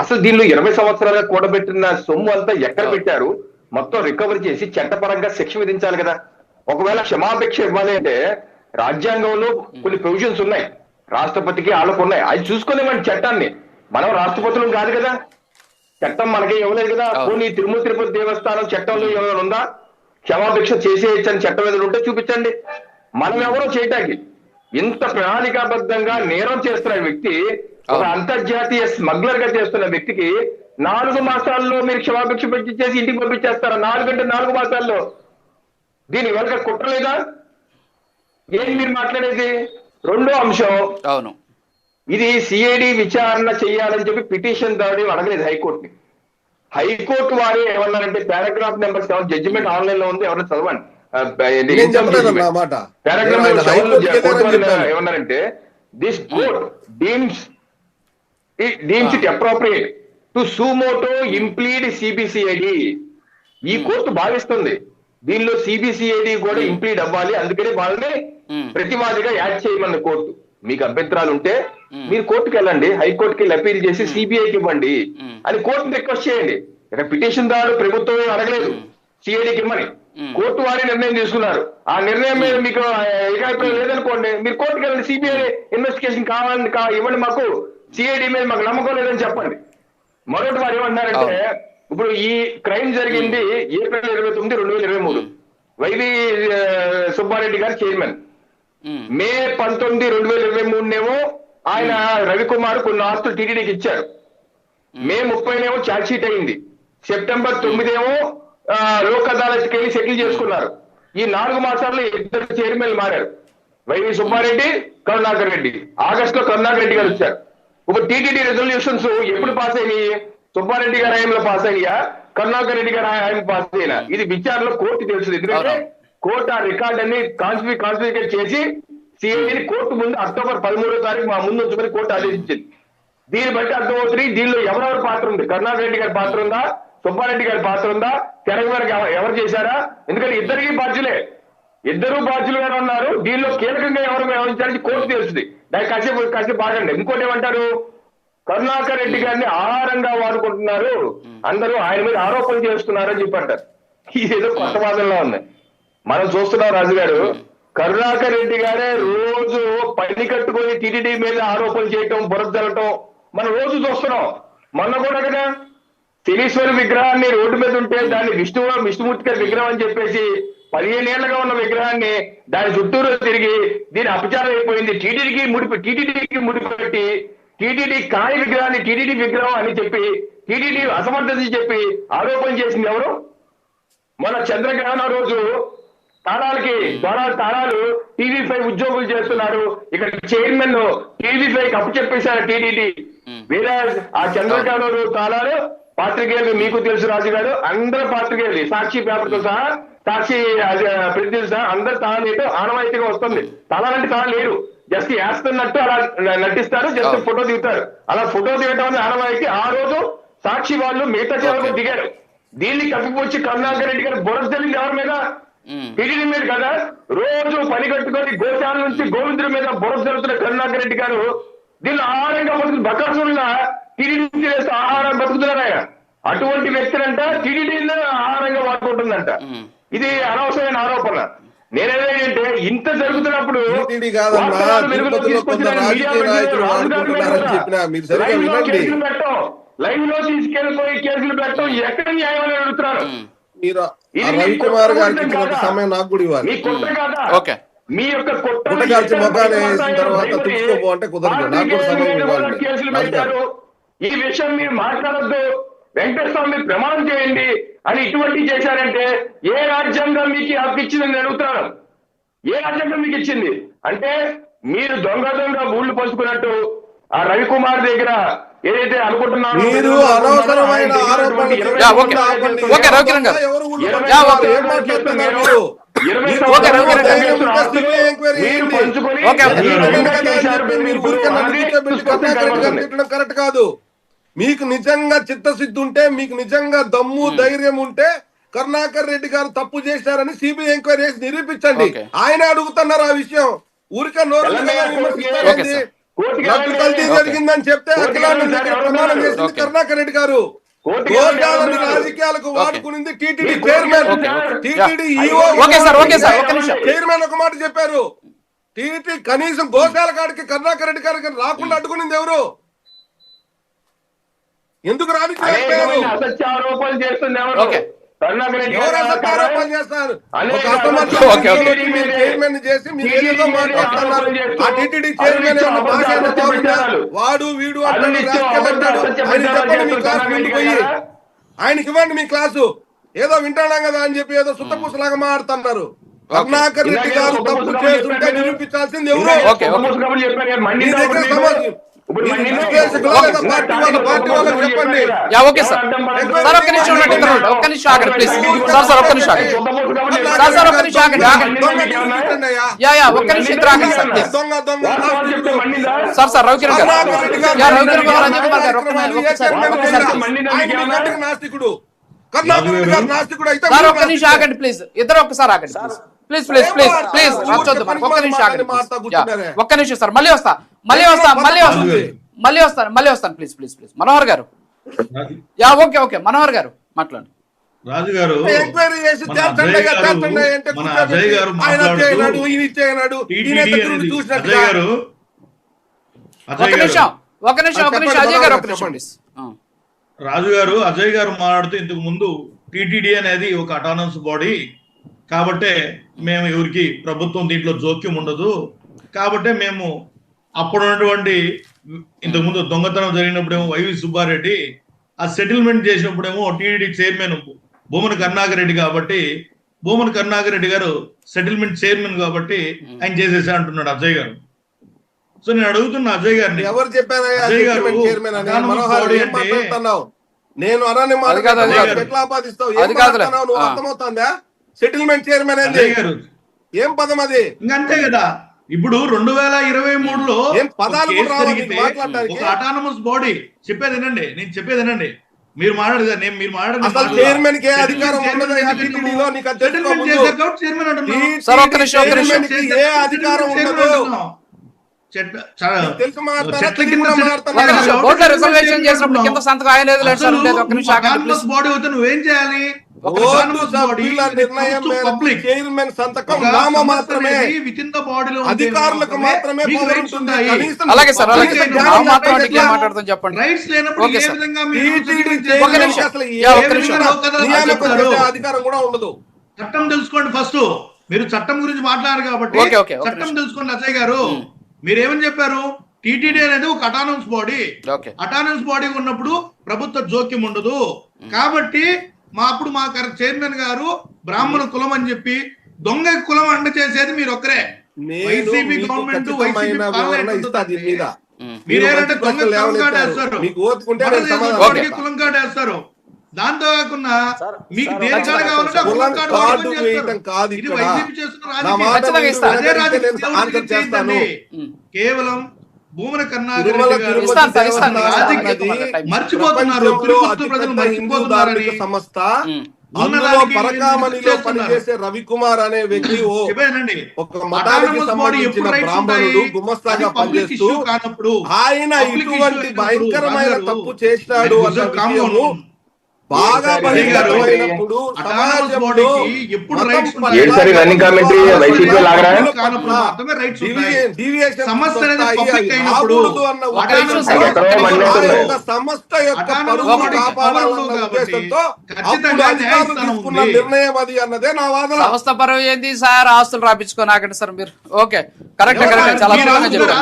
అసలు దీనిలో 20 సంవత్సరాలుగా కూడబెట్టిన సొమ్ము అంతా ఎక్కడ పెట్టారు? మొత్తం రికవరీ చేసి చట్టపరంగా శిక్ష విధించాలి కదా. ఒకవేళ క్షమాభిక్ష ఇవ్వాలి అంటే రాజ్యాంగంలో కొన్ని ప్రొవిజన్స్ ఉన్నాయి, రాష్ట్రపతికి వాళ్ళకు ఉన్నాయి, అది చూసుకోలేమండి చట్టాన్ని. మనం రాష్ట్రపతులం కాదు కదా, చట్టం మనకి ఇవ్వలేదు కదా. పోనీ తిరుమల తిరుపతి దేవస్థానం చట్టంలో ఏమైనా ఉందా క్షమాభిక్ష చేసేయచ్చని చట్టం ఏదైనా ఉంటే చూపించండి. మనం ఎవరో చేయటానికి ఇంత ప్రణాళికాబద్ధంగా నేరం చేస్తున్న వ్యక్తి, ఒక అంతర్జాతీయ స్మగ్లర్ గా చేస్తున్న వ్యక్తికి 4 మాసాల్లో మీరు క్షమాభిక్ష పెట్టించేసి ఇంటికి పంపించేస్తారా? 4 మాసాల్లో. దీని వెనక కుట్రలేదా? ఏం మీరు మాట్లాడేది? రెండో అంశం, అవును, ఇది సిఐడి విచారణ చేయాలని చెప్పి పిటిషన్ దాడి అడగలేదు హైకోర్టుని. హైకోర్టు వారు ఏమన్నారంటే పారాగ్రాఫ్ నెంబర్ 7 జడ్జిమెంట్ ఆన్లైన్ లో ఉంది, ఎవరైనా చదవండి. ఏమన్నారంటే this court deems it appropriate to suo motu implead CBCID. ఈ కోర్టు భావిస్తుంది దీనిలో సిబిసిఐడి కూడా ఇంప్లీడ్ అవ్వాలి, అందుకని వాళ్ళని ప్రతివాదిగా యాడ్ చేయమన్న కోర్టు. మీకు అభ్యంతరాలు ఉంటే మీరు కోర్టుకు వెళ్ళండి, హైకోర్టుకి అపీల్ చేసి సిబిఐకి ఇవ్వండి అని కోర్టుని రిక్వెస్ట్ చేయండి. ఇక్కడ పిటిషన్ దారు ప్రభుత్వం అడగలేదు సిఐడికి ఇవ్వమని, కోర్టు వారి నిర్ణయం తీసుకున్నారు. ఆ నిర్ణయం మీద మీకు ఏకాభిప్రాయం లేదనుకోండి, మీరు కోర్టుకు వెళ్ళండి, సిబిఐ ఇన్వెస్టిగేషన్ కావాలని ఇవ్వండి, మాకు సిఐడి మీద మాకు నమ్మకం లేదని చెప్పండి. మరొకటి వారు ఏమంటున్నారంటే, ఇప్పుడు ఈ క్రైమ్ జరిగింది ఏప్రిల్ 29, 2023. వైవి సుబ్బారెడ్డి గారు చైర్మన్. మే 19, 2023 ఆయన రవికుమార్ కొన్ని ఆస్తులు టీటీడీకి ఇచ్చారు. మే 30 ఛార్జ్ షీట్ అయింది. సెప్టెంబర్ 9 లోక్ అదాలత్కి వెళ్ళి సెటిల్ చేసుకున్నారు. ఈ 4 మాసాల్లో 2 చైర్మన్లు మారారు, వైవి సుబ్బారెడ్డి, కరుణాకర్ రెడ్డి. ఆగస్టులో కరుణాకర్ రెడ్డి గారు వచ్చారు. ఇప్పుడు టీటీడీ రెజల్యూషన్స్ ఎప్పుడు పాస్ అయినాయి? సుబ్బారెడ్డి గారి హయాంలో పాస్ అయ్యా, కరుణాకర్ రెడ్డి గారి హయాంలో పాస్ అయినా? ఇది విచారణలో కోర్టు తెలుసు, ఎందుకంటే కోర్టు ఆ రికార్డ్ అన్ని కాన్ఫిగరేట్ చేసి సిఐడిని కోర్టు ముందు అక్టోబర్ 13 మా ముందు ఉంచుకొని కోర్టు ఆదేశించింది. దీన్ని బట్టి అర్థమవుతుంది దీనిలో ఎవరెవరి పాత్ర ఉంది. కరుణాకర్ రెడ్డి గారి పాత్ర ఉందా, సుబ్బారెడ్డి గారి పాత్ర ఉందా, తెర వరకు ఎవరు చేశారా? ఎందుకంటే ఇద్దరికి బాధ్యులే, ఇద్దరు బాధ్యులుగానే ఉన్నారు. దీనిలో కీలకంగా ఎవరు వ్యవహరించాలని కోర్టు తెలుస్తుంది. దానికి కాసేపు బాగండి. ఇంకోటి ఏమంటారు, కరుణాకర్ రెడ్డి గారిని ఆహారంగా వాడుకుంటున్నారు, అందరూ ఆయన మీద ఆరోపణలు చేస్తున్నారు అని చెప్పంటారు. ఇదేదో కొత్త వాదనలో ఉంది. మనం చూస్తున్నాం రాజు గారు, కరుణాకర్ రెడ్డి గారే రోజు పని కట్టుకొని టీటీడీ మీద ఆరోపణలు చేయటం, బురద జల్లటం మనం రోజు చూస్తున్నాం. మొన్న కూడా కదా శనీశ్వరి విగ్రహాన్ని రోడ్డు మీద ఉంటే దాన్ని విష్ణుమూర్తి గారి విగ్రహం అని చెప్పేసి 15 ఏళ్లుగా ఉన్న విగ్రహాన్ని దాని చుట్టూరు తిరిగి దీని అపచారం అయిపోయింది, టీటీడీకి ముడిపెట్టి టీటీడీ కాని విగ్రహాన్ని టీటీడీ విగ్రహం అని చెప్పి టీటీడీ అసమర్థత చెప్పి ఆరోపణ చేసింది ఎవరు? మన చంద్రగ్రహణం రోజు తాళాలు టీవీ5 ఉద్యోగులు చేస్తున్నారు. ఇక్కడ చైర్మన్ టీవీ5కి అప్పచెప్పేశారు టీటీడీ. వేరే ఆ చంద్రగ్రహణం రోజు తాళాలు పాత్రికేయులు మీకు తెలుసు రాజు గారు, అందరు పాత్రికేయులు సాక్షి పేపర్ తో సహా, సాక్షి ప్రతినిధులు సహా అందరు తాళాలు ఆనవాయితీగా వస్తుంది. తాళాలంటే తాళాలు లేరు, జస్ట్ వేస్తున్నట్టు అలా నటిస్తారు, జస్ట్ ఫోటో దిగుతారు. అలా ఫోటో దిగటం అనేది ఆనవాయితీ. ఆ రోజు సాక్షి వాళ్ళు మిగతా ఛానల్ దిగారు. దీన్ని కప్పిపుచ్చి కరుణాకర్ రెడ్డి గారు బురద జల్లింది ఎవరి మీద? టీటీడీ మీద కదా. రోజు పని కట్టుకొని గోశాల నుంచి గోవిందుడి మీద బురద జరుగుతున్న కరుణాకర్ రెడ్డి గారు దీన్ని ఆహారంగా బతుకు బకాసుల టీటీడీ నుంచి వేస్తే ఆహారం బతుకుతున్నారు ఆయన. అటువంటి వ్యక్తులంట టీటీడీని ఆహారంగా వాడుకుంటుందంట. ఇది అనవసరమైన ఆరోపణ. నేనేంటంటే ఇంత జరుగుతున్నప్పుడు లైవ్ లో తీసుకెళ్లిపోయి కేసులు పెట్టడం ఎక్కడ న్యాయం అడుగుతున్నారు. రవికుమార్ గారికి సమయం నాకు కూడా ఇవ్వాలి. మీ యొక్క కేసులు పెట్టారు, ఈ విషయం మీరు మాట్లాడద్దు, వెంకటేశ్వర స్వామి ప్రమాణం చేయండి అని ఇటువంటి చేశారంటే ఏ రాజ్యాంగం మీకు హక్కు ఇచ్చిందని అడుగుతున్నాను. ఏ రాజ్యాంగం మీకు ఇచ్చింది? అంటే మీరు దొంగ ఊళ్ళు పంచుకున్నట్టు ఆ రవికుమార్ దగ్గర ఏదైతే అనుకుంటున్నారో మీరు అనవసరమైన కరెక్ట్ కాదు. మీకు నిజంగా చిత్తశుద్ధి ఉంటే, మీకు నిజంగా దమ్ము ధైర్యం ఉంటే కరుణాకర్ రెడ్డి గారు తప్పు చేశారని సిబిఐ ఎంక్వైరీ చేసి నిరూపించండి. ఆయన అడుగుతున్నారు ఆ విషయం. ఊరికే నోరు కోర్టుకి లడ్డు వెళ్ళండి. కల్తీ జరిగిందని చెప్తే కోర్టుకి అఖిలాండ వెళ్ళండి. దగ్గర ఎవరు ప్రమాణం ఉన్నారు? చేసింది ఓకే. కరుణాకర్ రెడ్డి గారు. కోర్టుకి గోశాలని వెళ్ళండి. రాజకీయాలకు వాడుకునింది TTD okay. Chairman. Okay. TTD okay. EO okay sir, okay sir, ఒక్క నిమిషం. చైర్మన్ ఒక మాట చెప్పారు. టీటీడీ కనీసం గోశాల కాడికి కరుణాకర్ రెడ్డి గారికి రాకుండా అడ్డుకునింది ఎవరు? ఎందుకు రానిచ్చారు? అసత్య ఆరోపణలు చేస్తుంది ఎవరు? ఓకే. కరుణాకర్ రెడ్డి ఎవరు గారు అసత్య ఆరోపణలు చేస్తారు? అనేక ఒక అసమర్థ ఓకే, ఓకే. వ్యక్తిని మీరు చైర్మన్ చేసి మీరు ఏదేదో మాట్లాడుతున్నారు. ఆ టీటీడీ చైర్మన్ ఏమన్నా భాష ఏమన్నా బాగుందా? వాడు వీడు అంటాడు, రాజకీయాలు అంటాడు. ఆయన చెప్పండి మీ క్లాస్ ముందుకు పోయి. ఆయనకి ఇవ్వండి మీ క్లాసు. ఏదో వింటాడాం కదా అని చెప్పి ఏదో సుత్తపూసలాగా మాట్లాడుతున్నారు. కరుణాకర్ రెడ్డి గారు తప్పు చేస్తుంటే నిరూపించాల్సింది ఎవరు? Okay, okay. మీ దగ్గర సమాజం పార్టీ వాళ్ళకి చెప్పండి. Yeah okay sir. సార్ ఒక్క నిమిషం ఉండండి, ఇద్దరు ఉండండి. ఒక్క నిమిషం ఆగండి ప్లీజ్. సార్ ఒక్క నిమిషం ఆగండి. సార్ ఒక్క నిమిషం ఆగండి. యా ఒక్క నిమిషం ఇద్దరు ఆగండి సార్ ప్లీజ్. దొంగ దొంగ సార్ రవికిరణ్ గారు. యా రవికిరణ్ గారు, అజయ్ కుమార్ గారు ఒక్కసారి. నాస్తికుడు కరుణాకర్ రెడ్డి గారు నాస్తికుడు అయితే సార్ ఒక్క నిమిషం ఆగండి ప్లీజ్. ఇద్దరు ఒక్కసారి ఆగండి please please please please please రచ్చొద్దు మనకు. ఒక్క నిమిషం ఆగండి. ఒక్క నిమిషం సార్, మళ్ళీ వస్తాను ప్లీజ్ ప్లీజ్ ప్లీజ్. మనోహర్ గారు. యా ఓకే ఓకే మనోహర్ గారు మాట్లాడండి. రాజు గారు, ఎంక్వైరీ చేసి మన అజయ్ గారు మాట్లాడుతూ అజయ్ గారు మాట్లాడుతూ ఇంతకు ముందు టీటీడీ అనేది ఒక అటానమస్ బాడీ కాబట్టే మేము ఎవరికి ప్రభుత్వం దీంట్లో జోక్యం ఉండదు, కాబట్టే మేము అప్పుడు ఉన్నటువంటి ఇంతకుముందు దొంగతనం జరిగినప్పుడేమో వైవి సుబ్బారెడ్డి ఆ సెటిల్మెంట్ చేసినప్పుడేమో టీటీడీ చైర్మన్ భూమన కరుణాకర్ రెడ్డి కాబట్టి భూమన కరుణాకర్ రెడ్డి గారు సెటిల్మెంట్ చైర్మన్ కాబట్టి ఆయన చేసేసా అంటున్నాడు అజయ్ గారు. సో నేను అడుగుతున్నా అజయ్ గారిని, ఎవరు చెప్పారు అజయ్ గారు నేను అనని మాట ఎట్లా ఆపాదిస్తావు? నువ్వు అర్థమవుతుందా? సెటిల్మెంట్ చైర్మన్ అజయ్ గారు ఏం పదం అది? ఇంకంతే కదా. ఇప్పుడు 2023లో ఒక అటానమస్ బాడీ చెప్పేదేనండి, నేను చెప్పేదేనండి. మీరు మాట్లాడదు మీరు అసలు చైర్మన్ కి అధికారం ఉండదు. ఏ అధికారం ఉండదు. నువ్వేం చేయాలి? చైర్మన్ సంతకం నామ మాత్రమే, అధికారులకు మాత్రమే అలాగే సార్ చెప్పండి. రైట్స్ లేనప్పుడు ఏ విధంగా అధికారం కూడా ఉండదు. చట్టం తెలుసుకోండి ఫస్ట్. మీరు చట్టం గురించి మాట్లాడారు కాబట్టి చట్టం తెలుసుకోండి. అజయ్ గారు మీరేమని చెప్పారు? టీటీడీ అనేది ఒక అటానమస్ బాడీ. అటానమస్ బాడీ ఉన్నప్పుడు ప్రభుత్వ జోక్యం ఉండదు కాబట్టి మా చైర్మన్ గారు బ్రాహ్మణ కులం అని చెప్పి దొంగ కులం అండ చేసేది మీరు ఒక్కరే. వైసీపీ గవర్నమెంట్ మీరేంటే దొంగ కులం కాడేస్తారు, కులం కాడేస్తారు. దాంతో కాకుండా మీకు దేని కాడ కావాలంటే ఇది వైసీపీ చేస్తున్న రాజకీయం. కేవలం భూమన కరుణాకర్ మర్చిపోతున్నారు, ప్రజలు మర్చిపోతున్నారని సంస్థ అందులో పరకామణిలో పనిచేసే రవికుమార్ అనే వ్యక్తి ఒక మతానికి సంబంధించిన బ్రాహ్మణుడు గుమస్తాగా పనిచేస్తూ ఆయన ఇటువంటి భయంకరమైన తప్పు చేసినాడు అన్న విషయము బాగా బహిరంగమైనప్పుడు సమాజంలో సంస్థ యొక్క పరువును కాపాడాలన్న ఉద్దేశంతో తీసుకున్న నిర్ణయం అది అన్నదే నా వాదన. సంస్థ పరువు ఏంది సార్? ఆస్తులు రాపించుకొని ఆగండి సార్ మీరు. ఓకే కరెక్ట్ కరెక్ట్ చాలా స్పష్టంగా చెప్పారు.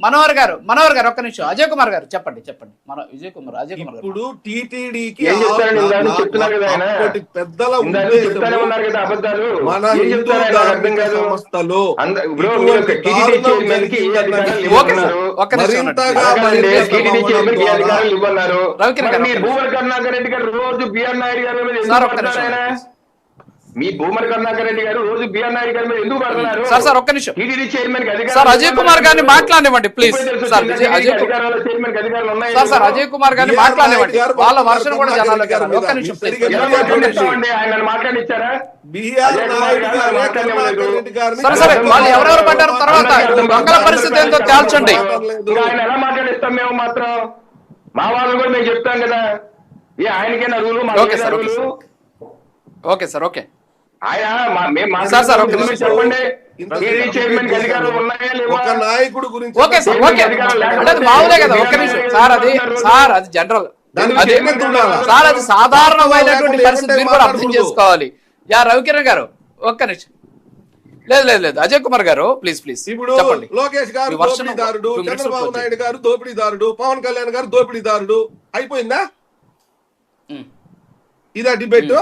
మనోహర్ గారు ఒక్క నిమిషం. అజయ్ కుమార్ గారు చెప్పండి. అజయ్ కుమార్ ఇప్పుడు టీటీడీకి పెద్దల మన హిందూ ధార్మిక సంస్థలు భూమన కరుణాకర్ రెడ్డి గారు రోజు బిఆర్ నాయుడు గారు మీ భూమరి కరుణాకర్ రెడ్డి గారు రోజు బిఆర్ నాయుడు గారి మీద ఎందుకు పడుతున్నారు? సార్ ఒక్క నిమిషం. TTD chairman sir Ajay Kumar గారిని మాట్లాడనివ్వండి ప్లీజ్. సార్ చైర్మన్ అధికారులు ఉన్నాయి. సార్ అజయ్ కుమార్ గారిని మాట్లాడనివ్వండి, వాళ్ళ వర్షన్ కూడా జనాలు కదా. ఒక్క నిమిషం ప్లీజ్. ఆయన మాట్లాడిచ్చారా? సరే వాళ్ళు ఎవరెవరు పడ్డారు తర్వాత దొంగల పరిస్థితి ఏంటో తేల్చండి. ఆయన ఎలా మాట్లాడిస్తాం మేము మాత్రం? మా వాళ్ళు కూడా మేము చెప్తాం కదా, ఏ ఆయనకైనా rule okay sir okay sir okay ఆయన సార్ చెప్పండి. టీటీడీ చైర్మన్ అధికారులు ఉన్నాయా లేవా? ఒక నాయకుడు గురించి ఓకే సార్ ఓకే అంటే అది మామూలే కదా. ఒక్క నిమిషం సార్ అది జనరల్, అది సార్ అది సాధారణమైనటువంటి పరిస్థితి, మీరు కూడా అర్థం చేసుకోవాలి. యా రవికిరణ్ గారు ఒక్క నిమిషం. లేదు అజయ్ కుమార్ గారు ప్లీజ్ ఇప్పుడు చెప్పండి. లోకేష్ గారు దోపిడీదారుడు, చంద్రబాబు నాయుడు గారు దోపిడీదారుడు, పవన్ కళ్యాణ్ గారు దోపిడీదారుడు, అయిపోయిందా? ఇదా డిబేట్?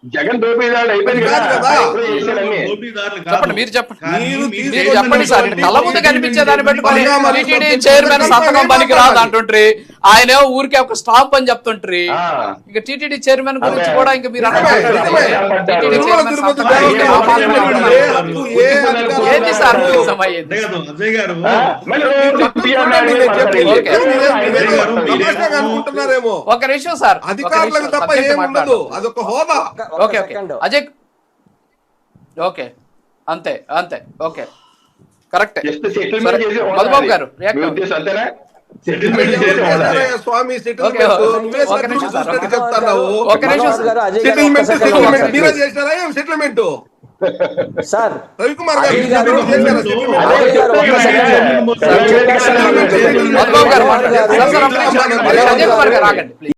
జగన్ దోపిడీదారుడు అయిపోయింది కదా. చెప్పండి మీరు చెప్పండి సార్. కళ్ళ ముందు కనిపించే దాన్ని బట్టి టీటీడీ చైర్మన్ సంతకం పనికి రాదు అంటుండ్రి, ఆయనేమో ఊరికే ఒక స్టాప్ అని చెప్తుండ్రి. ఇక టీటీడీ చైర్మన్ గురించి కూడా ఇంకా మీరు ఏంటి సార్ అనుకుంటున్నారేమో. ఒక నిమిషం సార్, అధికారులకు తప్ప ఏముండదు, అదొక హోదా. ఓకే అజయ్ ఓకే అంతే ఓకే కరెక్ట్. మధుబాబు గారు స్వామి ఒక నిమిషం సెటిల్మెంట్ సార్ రవికుమార్ గారు మధుబాబు గారు అజయ్ కుమార్ గారు ఆగండి.